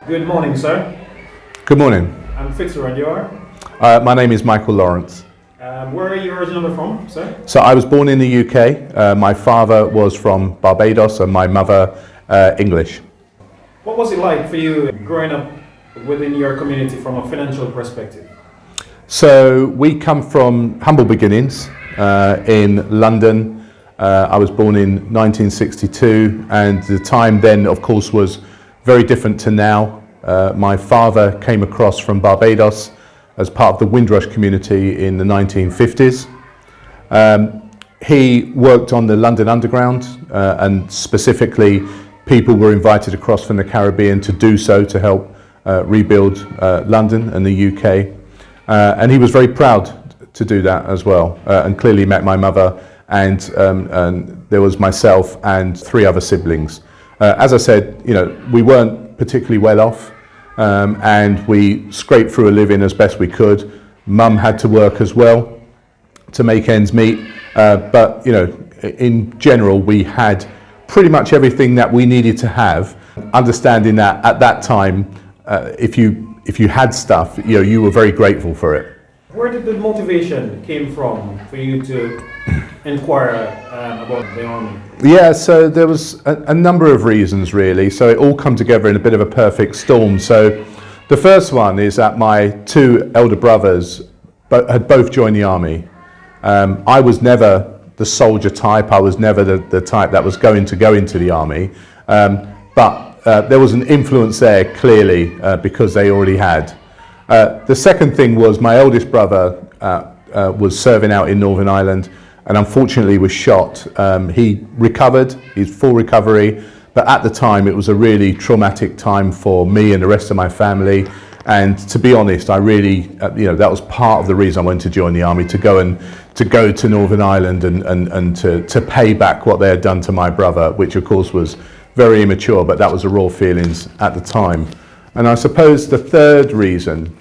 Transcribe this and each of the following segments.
Good morning, sir. Good morning. I'm Fitzroy, and you are? My name is Michael Lawrence. Where are you originally from, sir? So I was born in the UK. My father was from Barbados and my mother English. What was it like for you growing up within your community from a financial perspective? So we come from humble beginnings in London. I was born in 1962, and the time then, of course, was very different to now. My father came across from Barbados as part of the Windrush community in the 1950s. He worked on the London Underground, and specifically people were invited across from the Caribbean to do so to help rebuild London and the UK. And he was very proud to do that as well, and clearly met my mother, and there was myself and 3 other siblings. As I said, we weren't particularly well off, and we scraped through a living as best we could. Mum had to work as well to make ends meet, but in general we had pretty much everything that we needed to have, understanding that at that time if you had stuff, you were very grateful for it. Where did the motivation came from for you to inquire about the army? Yeah, so there was a number of reasons really, so it all come together in a bit of a perfect storm. So the first one is that my 2 elder brothers had both joined the army. I was never the soldier type, I was never the type that was going to go into the army, but there was an influence there clearly because they already had. The second thing was my eldest brother was serving out in Northern Ireland and unfortunately was shot. He recovered, he's full recovery, but at the time it was a really traumatic time for me and the rest of my family. And to be honest, I really, that was part of the reason I wanted to join the army, to go to Northern Ireland and to pay back what they had done to my brother, which of course was very immature, but that was the raw feelings at the time. And I suppose the third reason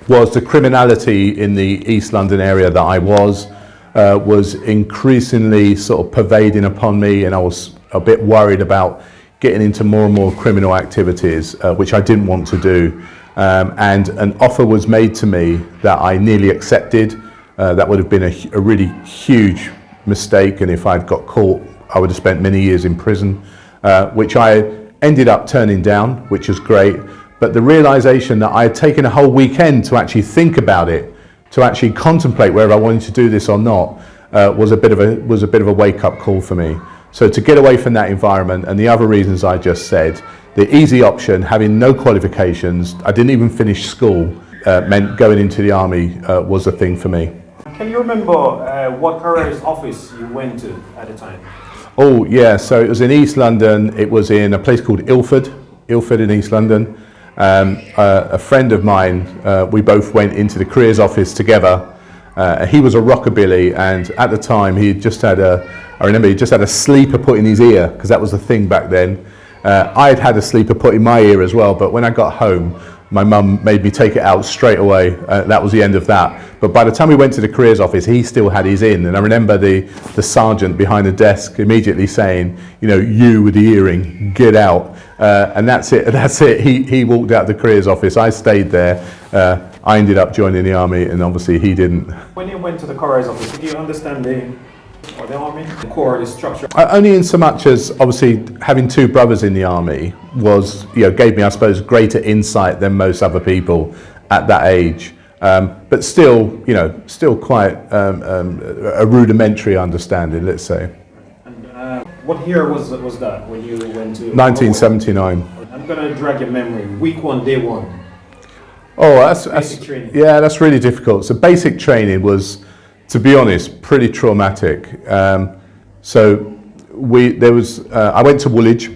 was the criminality in the East London area that I was increasingly sort of pervading upon me, and I was a bit worried about getting into more and more criminal activities, which I didn't want to do. And an offer was made to me that I nearly accepted. That would have been a really huge mistake, and if I'd got caught, I would have spent many years in prison, which I ended up turning down, which was great. But the realization that I had taken a whole weekend to actually think about it, to actually contemplate whether I wanted to do this or not, was a bit of a wake-up call for me. So to get away from that environment and the other reasons I just said, the easy option, having no qualifications, I didn't even finish school, meant going into the army was a thing for me. Can you remember what careers office you went to at the time? Oh yeah, so it was in East London. It was in a place called Ilford in East London. A friend of mine, we both went into the careers office together. He was a rockabilly, and at the time he just had I remember he just had a sleeper put in his ear, because that was the thing back then. I had a sleeper put in my ear as well, but when I got home, my mum made me take it out straight away. That was the end of that. But by the time we went to the careers office, he still had his in. And I remember the sergeant behind the desk immediately saying, you with the earring, get out. And that's it. He walked out the careers office. I stayed there. I ended up joining the army, and obviously he didn't. When you went to the careers office, did you understand the army, the core, the structure? Only in so much as obviously having 2 brothers in the army was, gave me, I suppose, greater insight than most other people at that age. But still quite a rudimentary understanding, let's say. And what year was that when you went to? 1979. I'm going to drag your memory. Week 1, day 1. Oh, that's really difficult. So basic training was, to be honest, pretty traumatic. So I went to Woolwich,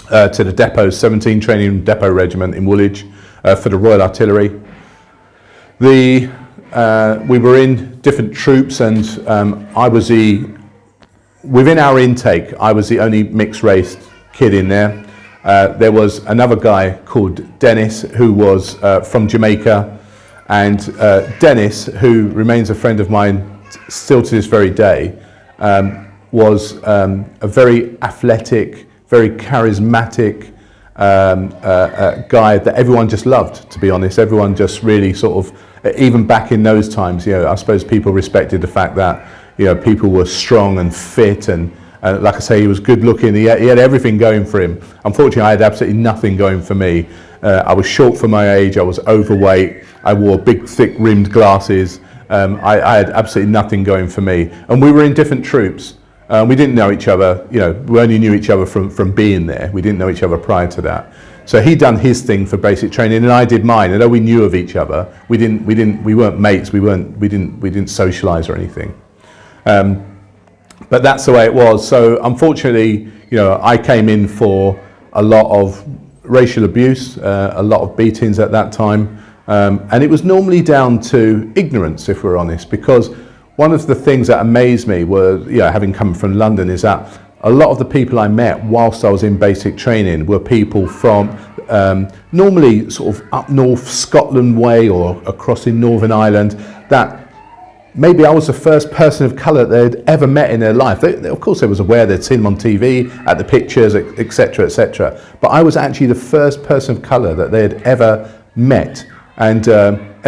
to the depot, 17 training depot regiment in Woolwich for the Royal Artillery. We were in different troops, and within our intake, I was the only mixed race kid in there. There was another guy called Dennis who was from Jamaica, and Dennis, who remains a friend of mine still to this very day, was a very athletic, very charismatic, guy that everyone just loved, to be honest. Everyone just really sort of, even back in those times, you know, I suppose people respected the fact that, you know, people were strong and fit, and like I say, he was good looking. He had everything going for him. Unfortunately, I had absolutely nothing going for me. I was short for my age, I was overweight, I wore big thick rimmed glasses. I had absolutely nothing going for me. And we were in different troops. We didn't know each other, you know, we only knew each other from being there. We didn't know each other prior to that. So he'd done his thing for basic training and I did mine. Although we knew of each other, we weren't mates, we didn't socialise or anything. But that's the way it was. So unfortunately, you know, I came in for a lot of racial abuse, a lot of beatings at that time. And it was normally down to ignorance, if we're honest, because one of the things that amazed me was, you know, having come from London, is that a lot of the people I met whilst I was in basic training were people from normally sort of up north, Scotland way, or across in Northern Ireland, that maybe I was the first person of colour they'd ever met in their life. Of course they was aware, they'd seen them on TV, at the pictures, etc., etc. But I was actually the first person of colour that they had ever met. And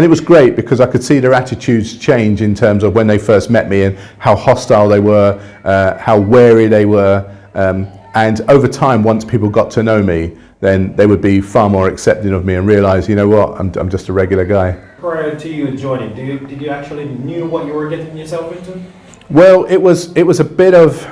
it was great because I could see their attitudes change in terms of when they first met me and how hostile they were, how wary they were. And over time, once people got to know me, then they would be far more accepting of me and realise, you know what, I'm just a regular guy. Prior to you joining, did you actually knew what you were getting yourself into? Well, it was a bit of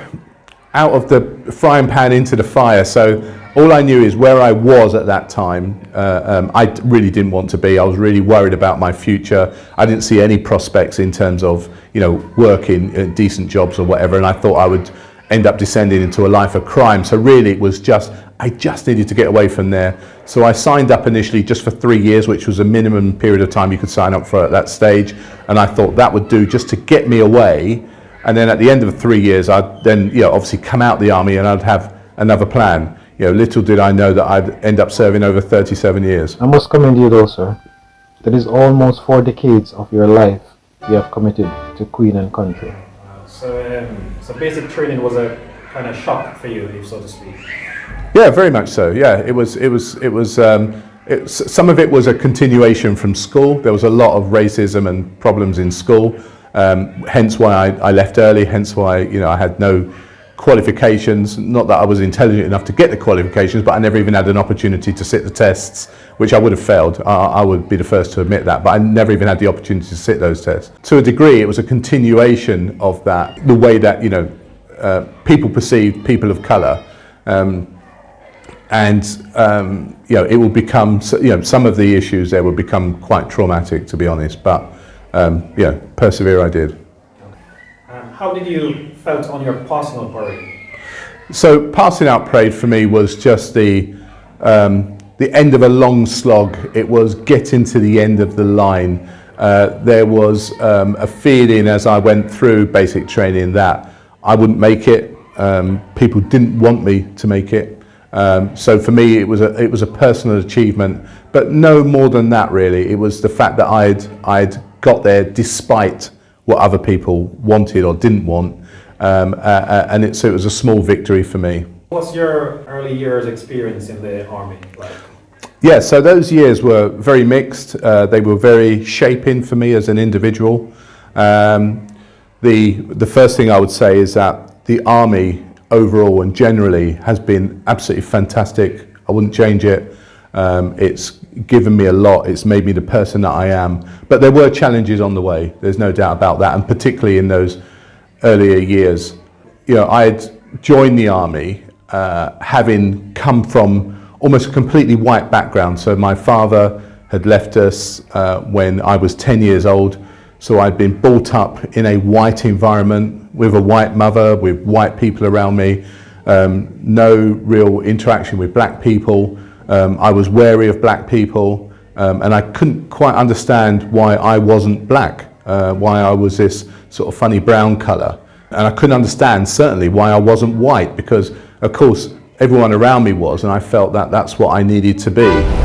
out of the frying pan into the fire. So all I knew is where I was at that time. I really didn't want to be. I was really worried about my future. I didn't see any prospects in terms of, you know, working decent jobs or whatever. And I thought I would end up descending into a life of crime. So really it was just, I just needed to get away from there. So I signed up initially just for 3 years, which was a minimum period of time you could sign up for at that stage. And I thought that would do just to get me away. And then at the end of the 3 years, I'd then, you know, obviously come out the army and I'd have another plan. You know, little did I know that I'd end up serving over 37 years. I must commend you though, sir. That is almost 4 decades of your life you have committed to Queen and country. So basic training was a kind of shock for you, so to speak. Yeah, very much so. Yeah, it was. Some of it was a continuation from school. There was a lot of racism and problems in school. Hence why I left early. Hence why, you know, I had no qualifications. Not that I was intelligent enough to get the qualifications, but I never even had an opportunity to sit the tests, which I would have failed. I would be the first to admit that, but I never even had the opportunity to sit those tests. To a degree, it was a continuation of that, the way that, you know, people perceived people of colour. You know, it will become, you know, some of the issues there will become quite traumatic, to be honest, but yeah, persevere I did. How did you felt on your passing out parade? So passing out parade for me was just the end of a long slog. It was getting to the end of the line. There was a feeling as I went through basic training that I wouldn't make it. People didn't want me to make it. So for me, it was a personal achievement, but no more than that really. It was the fact that I'd got there despite what other people wanted or didn't want, and so it was a small victory for me. What's your early years experience in the army like? Yeah, so those years were very mixed. They were very shaping for me as an individual. The first thing I would say is that the army overall and generally has been absolutely fantastic. I wouldn't change it. It's given me a lot. It's made me the person that I am. But there were challenges on the way. There's no doubt about that. And particularly in those earlier years, you know, I had joined the army having come from almost a completely white background. So my father had left us when I was 10 years old. So I'd been brought up in a white environment with a white mother, with white people around me, no real interaction with black people. I was wary of black people, and I couldn't quite understand why I wasn't black, why I was this sort of funny brown colour. And I couldn't understand certainly why I wasn't white, because of course everyone around me was, and I felt that that's what I needed to be.